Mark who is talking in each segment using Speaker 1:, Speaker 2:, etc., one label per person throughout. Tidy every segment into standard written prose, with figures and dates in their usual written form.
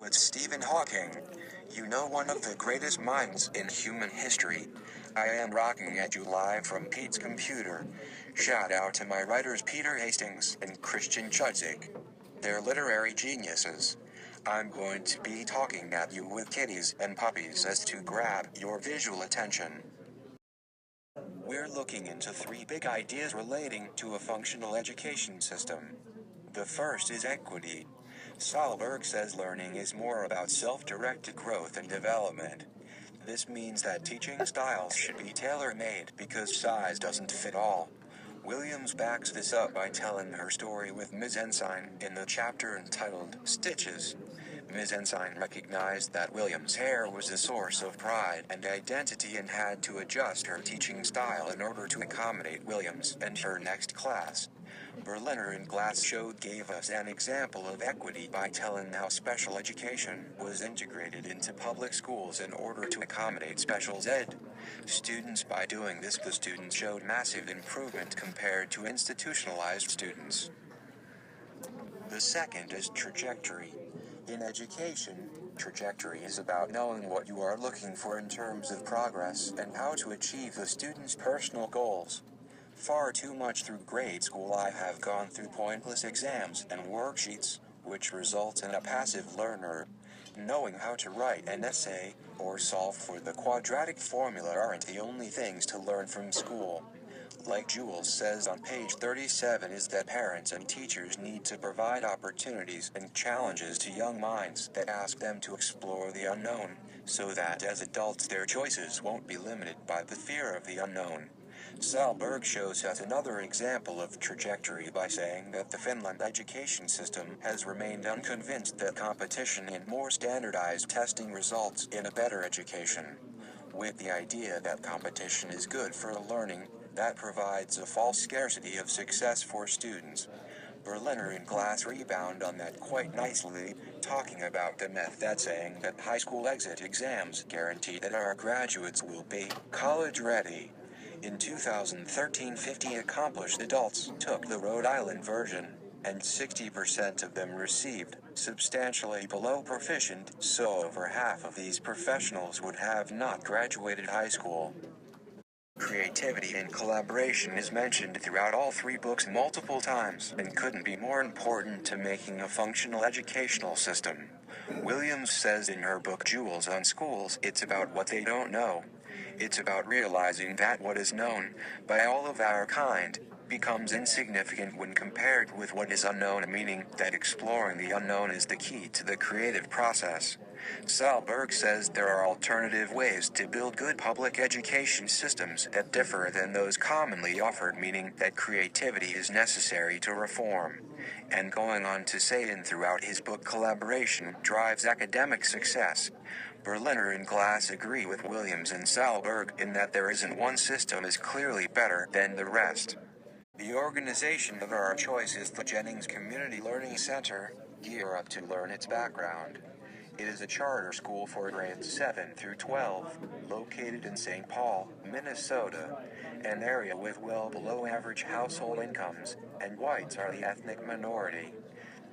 Speaker 1: with Stephen Hawking. You know, one of the greatest minds in human history. I am rocking at you live from Pete's computer. Shout out to my writers Peter Hastings and Christian Chudzik. They're literary geniuses. I'm going to be talking at you with kitties and puppies as to grab your visual attention. We're looking into three big ideas relating to a functional education system. The first is equity. Sahlberg says learning is more about self-directed growth and development. This means that teaching styles should be tailor-made because size doesn't fit all. Williams backs this up by telling her story with Ms. Ensign in the chapter entitled Stitches. Ms. Ensign recognized that Williams' hair was a source of pride and identity and had to adjust her teaching style in order to accommodate Williams and her next class. Berliner and Glasgow gave us an example of equity by telling how special education was integrated into public schools in order to accommodate special ed students. By doing this, the students showed massive improvement compared to institutionalized students. The second is trajectory. In education, trajectory is about knowing what you are looking for in terms of progress and how to achieve the student's personal goals. Far too much through grade school I have gone through pointless exams and worksheets, which results in a passive learner. Knowing how to write an essay or solve for the quadratic formula aren't the only things to learn from school. Like Jules says on page 37, is that parents and teachers need to provide opportunities and challenges to young minds that ask them to explore the unknown, so that as adults their choices won't be limited by the fear of the unknown. Sahlberg shows us another example of trajectory by saying that the Finland education system has remained unconvinced that competition and more standardized testing results in a better education. With the idea that competition is good for learning, that provides a false scarcity of success for students. Berliner and Glass rebound on that quite nicely, talking about the myth that saying that high school exit exams guarantee that our graduates will be college ready. In 2013, 50 accomplished adults took the Rhode Island version, and 60% of them received substantially below proficient, so over half of these professionals would have not graduated high school. Creativity and collaboration is mentioned throughout all three books multiple times and couldn't be more important to making a functional educational system. Williams says in her book Jewels on Schools, it's about what they don't know. It's about realizing that what is known by all of our kind becomes insignificant when compared with what is unknown, meaning that exploring the unknown is the key to the creative process. Sahlberg says there are alternative ways to build good public education systems that differ than those commonly offered, meaning that creativity is necessary to reform. And going on to say, and throughout his book, collaboration drives academic success. Berliner and Glass agree with Williams and Sahlberg in that there isn't one system is clearly better than the rest. The organization of our choice is the Jennings Community Learning Center, Gear Up to learn its background. It is a charter school for grades 7 through 12, located in St. Paul, Minnesota, an area with well below average household incomes, and whites are the ethnic minority.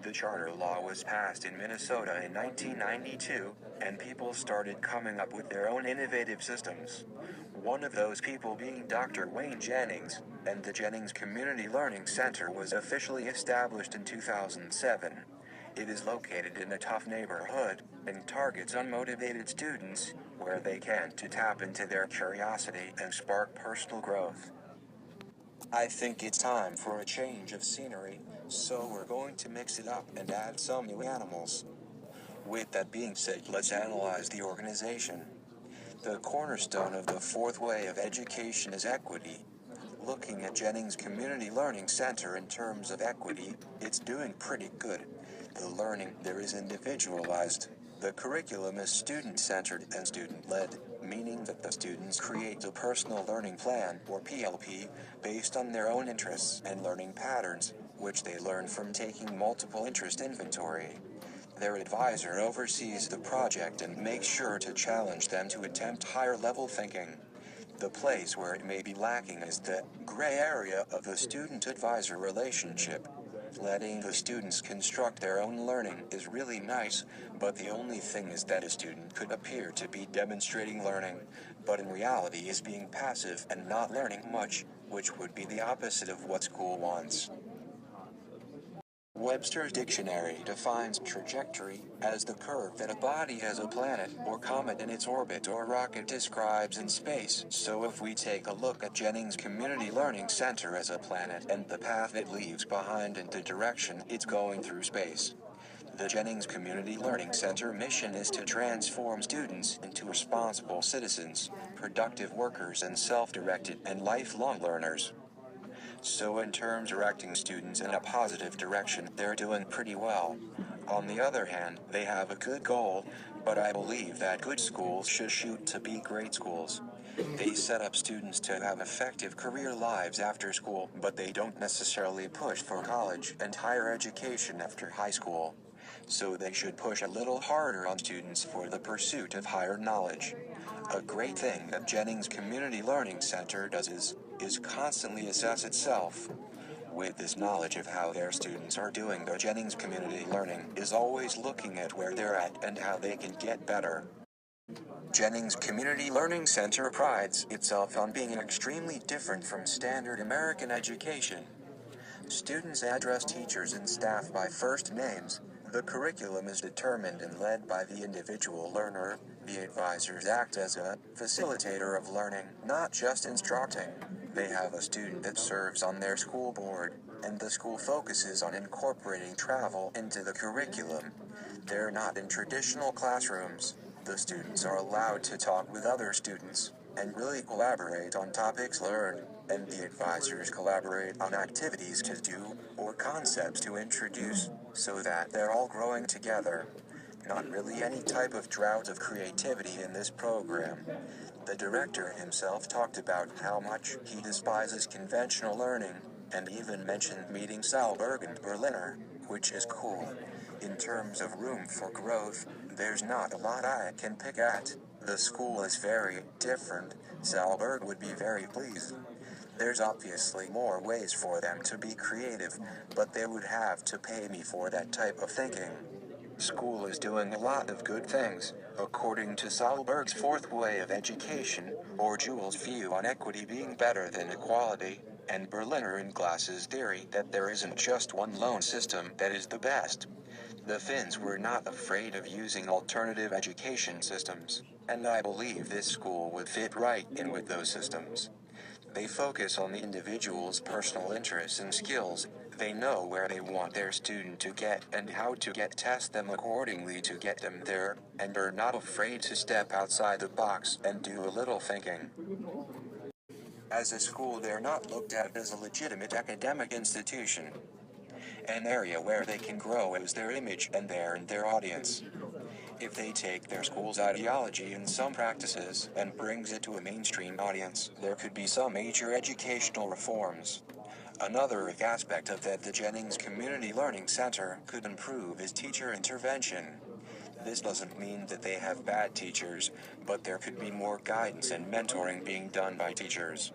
Speaker 1: The charter law was passed in Minnesota in 1992, and people started coming up with their own innovative systems. One of those people being Dr. Wayne Jennings, and the Jennings Community Learning Center was officially established in 2007. It is located in a tough neighborhood, and targets unmotivated students, where they can to tap into their curiosity and spark personal growth. I think it's time for a change of scenery, so we're going to mix it up and add some new animals. With that being said, let's analyze the organization. The cornerstone of the fourth way of education is equity. Looking at Jennings Community Learning Center in terms of equity, it's doing pretty good. The learning there is individualized. The curriculum is student-centered and student-led, meaning that the students create a personal learning plan, or PLP, based on their own interests and learning patterns, which they learn from taking multiple interest inventory. Their advisor oversees the project and makes sure to challenge them to attempt higher-level thinking. The place where it may be lacking is the gray area of the student-advisor relationship. Letting the students construct their own learning is really nice, but the only thing is that a student could appear to be demonstrating learning, but in reality is being passive and not learning much, which would be the opposite of what school wants. Webster's dictionary defines trajectory as the curve that a body has a planet or comet in its orbit or rocket describes in space. So if we take a look at Jennings Community Learning Center as a planet and the path it leaves behind and the direction it's going through space. The Jennings Community Learning Center mission is to transform students into responsible citizens, productive workers and self-directed and lifelong learners. So in terms directing students in a positive direction, they're doing pretty well. On the other hand, they have a good goal, but I believe that good schools should shoot to be great schools. They set up students to have effective career lives after school, but they don't necessarily push for college and higher education after high school. So they should push a little harder on students for the pursuit of higher knowledge. A great thing that Jennings Community Learning Center does is constantly assess itself. With this knowledge of how their students are doing, the Jennings Community Learning is always looking at where they're at and how they can get better. Jennings Community Learning Center prides itself on being extremely different from standard American education. Students address teachers and staff by first names. The curriculum is determined and led by the individual learner. The advisors act as a facilitator of learning, not just instructing. They have a student that serves on their school board, and the school focuses on incorporating travel into the curriculum. They're not in traditional classrooms. The students are allowed to talk with other students and really collaborate on topics learned, and the advisors collaborate on activities to do or concepts to introduce, so that they're all growing together. Not really any type of drought of creativity in this program. The director himself talked about how much he despises conventional learning, and even mentioned meeting Sahlberg and Berliner, which is cool. In terms of room for growth, there's not a lot I can pick at. The school is very different. Sahlberg would be very pleased. There's obviously more ways for them to be creative, but they would have to pay me for that type of thinking. School is doing a lot of good things, according to Sahlberg's fourth way of education, or Jules' view on equity being better than equality, and Berliner and Glass's theory that there isn't just one loan system that is the best. The Finns were not afraid of using alternative education systems, and I believe this school would fit right in with those systems. They focus on the individual's personal interests and skills. They know where they want their student to get and how to test them accordingly to get them there, and are not afraid to step outside the box and do a little thinking. As a school, they're not looked at as a legitimate academic institution. An area where they can grow is their image and their audience. If they take their school's ideology and some practices and brings it to a mainstream audience, there could be some major educational reforms. Another aspect of that the Jennings Community Learning Center could improve is teacher intervention. This doesn't mean that they have bad teachers, but there could be more guidance and mentoring being done by teachers.